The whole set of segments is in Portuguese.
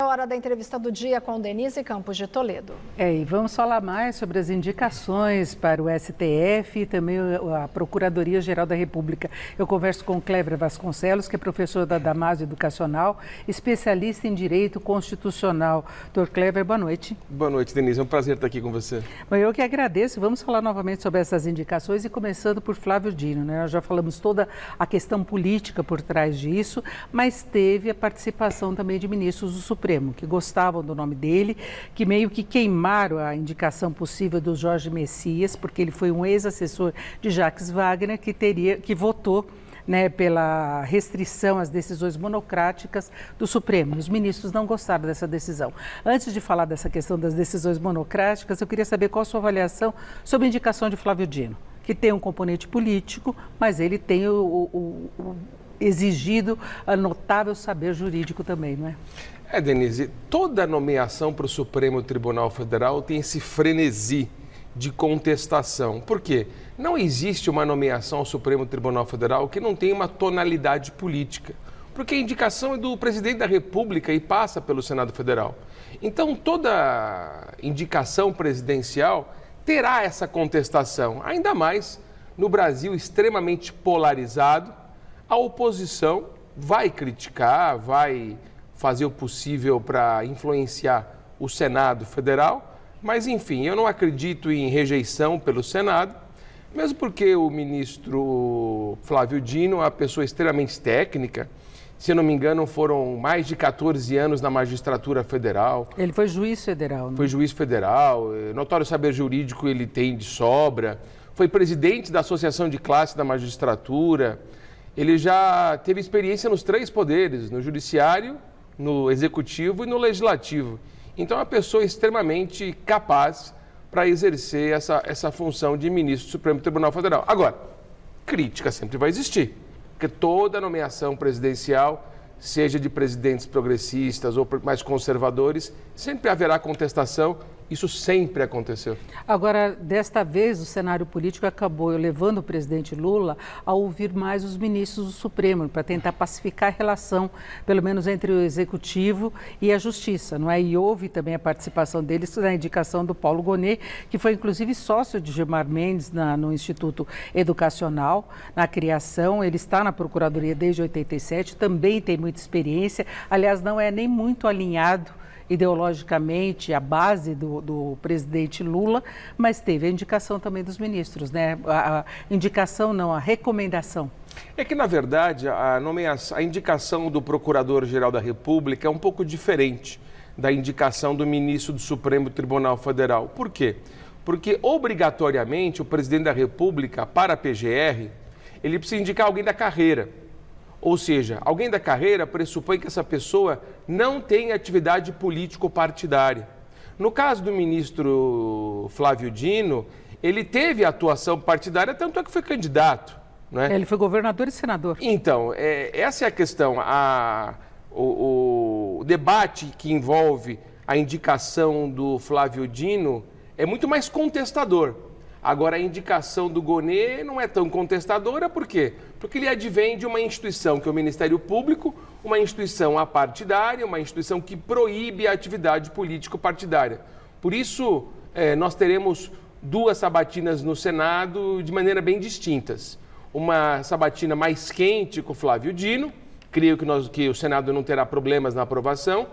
hora da entrevista do dia com Denise Campos de Toledo. E vamos falar mais sobre as indicações para o STF e também a Procuradoria-Geral da República. Eu converso com Cléver Vasconcelos, que é professor da Damásio Educacional, especialista em Direito Constitucional. Doutor Cléver, boa noite. Boa noite, Denise. É um prazer estar aqui com você. Bom, eu que agradeço. Vamos falar novamente sobre essas indicações e começando por Flávio Dino, né? Nós já falamos toda a questão política por trás disso, mas teve a participação também de ministros do Supremo, que gostavam do nome dele, que meio que queimaram a indicação possível do Jorge Messias, porque ele foi um ex-assessor de Jacques Wagner, que votou, né, pela restrição às decisões monocráticas do Supremo. Os ministros não gostaram dessa decisão. Antes de falar dessa questão das decisões monocráticas, eu queria saber qual a sua avaliação sobre a indicação de Flávio Dino, que tem um componente político, mas ele tem o exigido notável saber jurídico também, não é? Denise, toda nomeação para o Supremo Tribunal Federal tem esse frenesi de contestação. Por quê? Não existe uma nomeação ao Supremo Tribunal Federal que não tenha uma tonalidade política, porque a indicação é do presidente da República e passa pelo Senado Federal. Então, toda indicação presidencial terá essa contestação, ainda mais no Brasil extremamente polarizado. A oposição vai criticar, vai fazer o possível para influenciar o Senado Federal, mas, enfim, eu não acredito em rejeição pelo Senado, mesmo porque o ministro Flávio Dino é uma pessoa extremamente técnica. Se eu não me engano, foram mais de 14 anos na magistratura federal. Ele foi juiz federal, né? Foi juiz federal, notório saber jurídico ele tem de sobra, foi presidente da Associação de Classe da Magistratura. Ele já teve experiência nos 3 poderes, no judiciário, no executivo e no legislativo. Então, é uma pessoa extremamente capaz para exercer essa função de ministro do Supremo Tribunal Federal. Agora, crítica sempre vai existir, porque toda nomeação presidencial, seja de presidentes progressistas ou mais conservadores, sempre haverá contestação. Isso sempre aconteceu. Agora, desta vez, o cenário político acabou levando o presidente Lula a ouvir mais os ministros do Supremo, para tentar pacificar a relação, pelo menos entre o Executivo e a Justiça, não é? E houve também a participação deles na indicação do Paulo Gonet, que foi inclusive sócio de Gilmar Mendes no Instituto Educacional, na criação. Ele está na Procuradoria desde 87, também tem muita experiência, aliás, não é nem muito alinhado ideologicamente a base do presidente Lula, mas teve a indicação também dos ministros, né? A indicação não, a recomendação. É que, na verdade, a indicação do Procurador-Geral da República é um pouco diferente da indicação do ministro do Supremo Tribunal Federal. Por quê? Porque, obrigatoriamente, o presidente da República, para a PGR, ele precisa indicar alguém da carreira. Ou seja, alguém da carreira pressupõe que essa pessoa não tem atividade político-partidária. No caso do ministro Flávio Dino, ele teve atuação partidária, tanto é que foi candidato, né? Ele foi governador e senador. Então, essa é a questão. O debate que envolve a indicação do Flávio Dino é muito mais contestador. Agora, a indicação do Gonet não é tão contestadora, por quê? Porque ele advém de uma instituição que é o Ministério Público, uma instituição apartidária, uma instituição que proíbe a atividade político-partidária. Por isso, nós teremos 2 sabatinas no Senado de maneira bem distintas. Uma sabatina mais quente com o Flávio Dino, creio que o Senado não terá problemas na aprovação,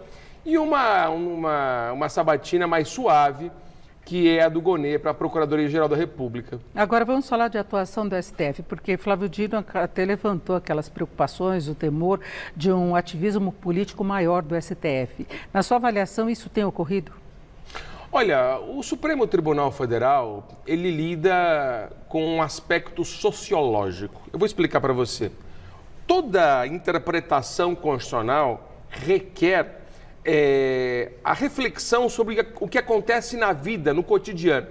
e uma sabatina mais suave, que é a do Gonet para a Procuradoria-Geral da República. Agora vamos falar de atuação do STF, porque Flávio Dino até levantou aquelas preocupações, o temor de um ativismo político maior do STF. Na sua avaliação, isso tem ocorrido? Olha, o Supremo Tribunal Federal, ele lida com um aspecto sociológico. Eu vou explicar para você. Toda interpretação constitucional requer a reflexão sobre o que acontece na vida, no cotidiano.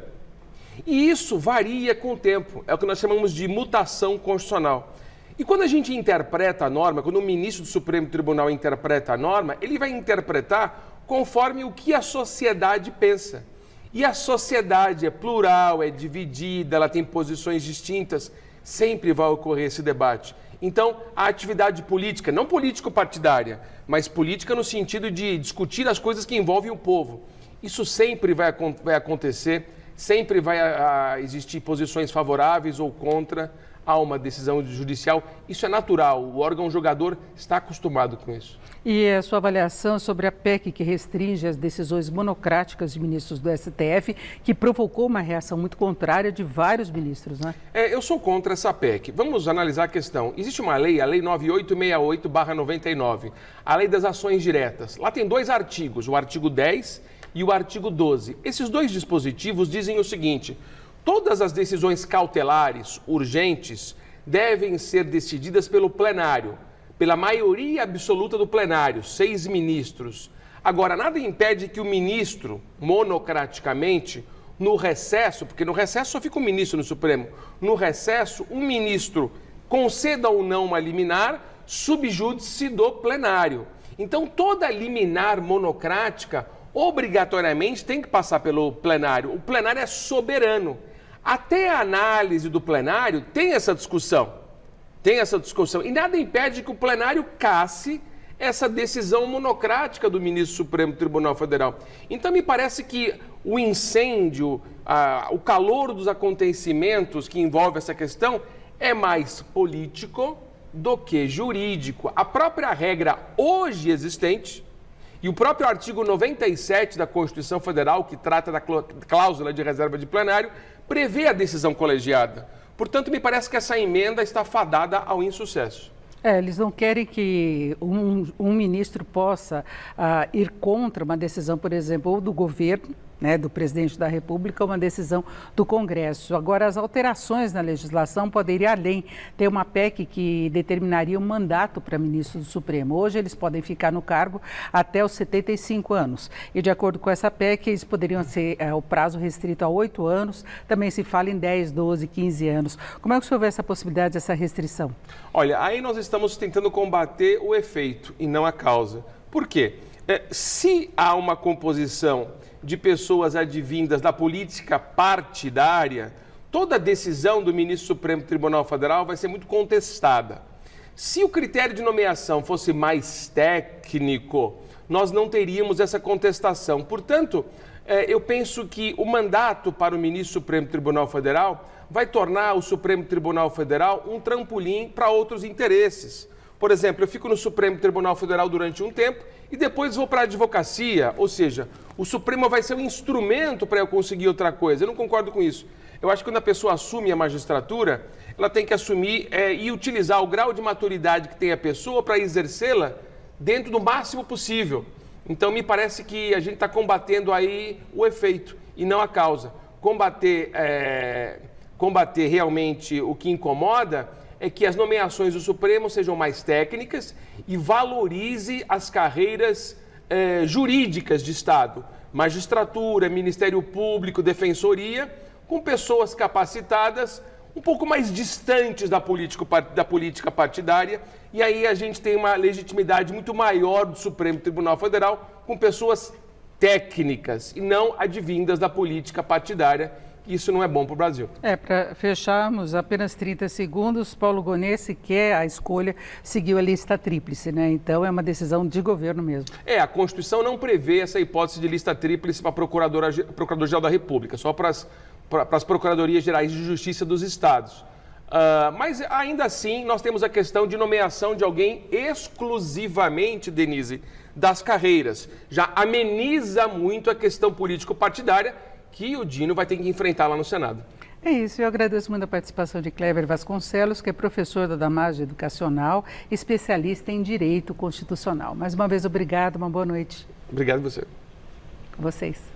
E isso varia com o tempo, é o que nós chamamos de mutação constitucional. E quando a gente interpreta a norma, quando o ministro do Supremo Tribunal interpreta a norma, ele vai interpretar conforme o que a sociedade pensa. E a sociedade é plural, é dividida, ela tem posições distintas, sempre vai ocorrer esse debate. Então, a atividade política, não político-partidária, mas política no sentido de discutir as coisas que envolvem o povo, isso sempre vai acontecer, sempre vai existir posições favoráveis ou contra a uma decisão judicial. Isso é natural, o órgão julgador está acostumado com isso. E a sua avaliação sobre a PEC que restringe as decisões monocráticas de ministros do STF, que provocou uma reação muito contrária de vários ministros, né? Eu sou contra essa PEC. Vamos analisar a questão. Existe uma lei, a Lei 9868/99, a Lei das Ações Diretas. Lá tem 2 artigos, o artigo 10 e o artigo 12. Esses 2 dispositivos dizem o seguinte: todas as decisões cautelares, urgentes, devem ser decididas pelo plenário, pela maioria absoluta do plenário, 6 ministros. Agora, nada impede que o ministro, monocraticamente, no recesso, porque no recesso só fica o ministro no Supremo, no recesso, o ministro conceda ou não uma liminar, subjúdice do plenário. Então, toda liminar monocrática, obrigatoriamente, tem que passar pelo plenário. O plenário é soberano. Até a análise do plenário tem essa discussão. E nada impede que o plenário casse essa decisão monocrática do ministro do Supremo Tribunal Federal. Então, me parece que o incêndio, o calor dos acontecimentos que envolve essa questão é mais político do que jurídico. A própria regra hoje existente e o próprio artigo 97 da Constituição Federal, que trata da cláusula de reserva de plenário, prevê a decisão colegiada. Portanto, me parece que essa emenda está fadada ao insucesso. Eles não querem que um ministro possa ir contra uma decisão, por exemplo, ou do governo, né, do presidente da República, ou uma decisão do Congresso. Agora, as alterações na legislação podem ir além. Tem uma PEC que determinaria um mandato para ministros do Supremo. Hoje, eles podem ficar no cargo até os 75 anos. E, de acordo com essa PEC, eles poderiam ser o prazo restrito a 8 anos. Também se fala em 10, 12, 15 anos. Como é que o senhor vê essa possibilidade, essa restrição? Olha, aí nós estamos tentando combater o efeito e não a causa. Por quê? Se há uma composição de pessoas advindas da política partidária, toda decisão do ministro do Supremo Tribunal Federal vai ser muito contestada. Se o critério de nomeação fosse mais técnico, nós não teríamos essa contestação. Portanto, eu penso que o mandato para o ministro do Supremo Tribunal Federal vai tornar o Supremo Tribunal Federal um trampolim para outros interesses. Por exemplo, eu fico no Supremo Tribunal Federal durante um tempo e depois vou para a advocacia, ou seja, o Supremo vai ser um instrumento para eu conseguir outra coisa. Eu não concordo com isso. Eu acho que quando a pessoa assume a magistratura, ela tem que assumir e utilizar o grau de maturidade que tem a pessoa para exercê-la dentro do máximo possível. Então, me parece que a gente está combatendo aí o efeito e não a causa. Combater realmente o que incomoda é que as nomeações do Supremo sejam mais técnicas e valorize as carreiras jurídicas de Estado, magistratura, Ministério Público, Defensoria, com pessoas capacitadas, um pouco mais distantes da política partidária, e aí a gente tem uma legitimidade muito maior do Supremo Tribunal Federal com pessoas técnicas e não advindas da política partidária. Isso não é bom para o Brasil. Para fecharmos, apenas 30 segundos, Paulo Gonet, se quer a escolha, seguiu a lista tríplice, né? Então é uma decisão de governo mesmo. A Constituição não prevê essa hipótese de lista tríplice para Procurador-Geral da República, só para as Procuradorias Gerais de Justiça dos Estados. Mas ainda assim, nós temos a questão de nomeação de alguém exclusivamente, Denise, das carreiras. Já ameniza muito a questão político-partidária, que o Dino vai ter que enfrentar lá no Senado. É isso, eu agradeço muito a participação de Cléber Vasconcelos, que é professor da Damásio Educacional, especialista em Direito Constitucional. Mais uma vez, obrigado, uma boa noite. Obrigado a você. Vocês.